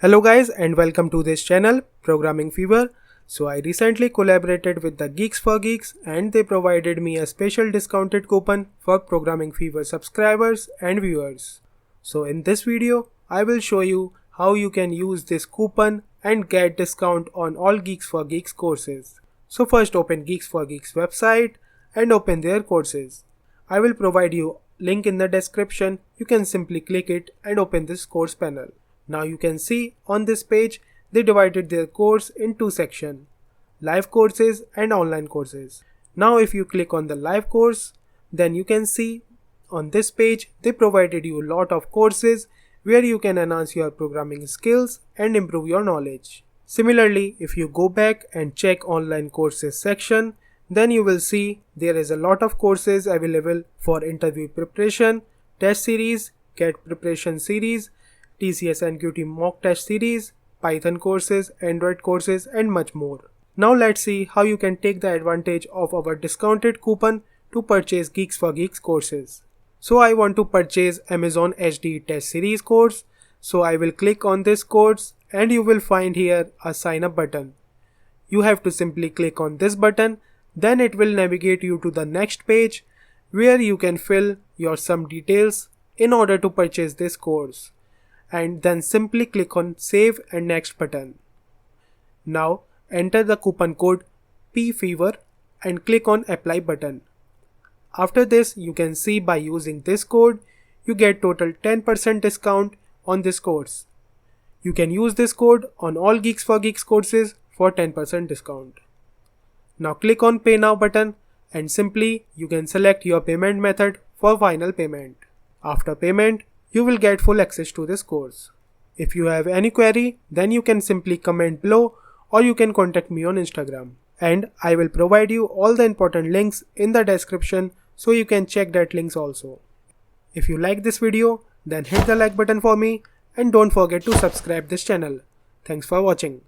Hello guys and welcome to this channel Programming Fever. So I recently collaborated with the Geeks4Geeks and they provided me a special discounted coupon for Programming Fever subscribers and viewers. So in this video I will show you how you can use this coupon and get discount on all Geeks4Geeks courses. So first open Geeks4Geeks website and open their courses. I will provide you link in the description. You can simply click it and open this course panel. Now you can see on this page they divided their course in two sections, live courses and online courses. Now if you click on the live course, then you can see on this page they provided you a lot of courses where you can enhance your programming skills and improve your knowledge. Similarly, if you go back and check online courses section, then you will see there is a lot of courses available for interview preparation, test series, GET preparation series, TCS and QT mock test series, Python courses, Android courses and much more. Now let's see how you can take the advantage of our discounted coupon to purchase Geeks4Geeks courses. So I want to purchase Amazon HD test series course. So I will click on this course and you will find here a sign up button. You have to simply click on this button, then it will navigate you to the next page where you can fill your some details in order to purchase this course. And then simply click on save and next button. Now enter the coupon code PFEVER and click on apply button. After this you can see by using this code you get total 10% discount on this course. You can use this code on all Geeks4Geeks courses for 10% discount. Now click on pay now button and simply you can select your payment method for final payment. After payment you will get full access to this course. If you have any query, then you can simply comment below or you can contact me on Instagram. And I will provide you all the important links in the description so you can check that links also. If you like this video, then hit the like button for me and don't forget to subscribe this channel. Thanks for watching.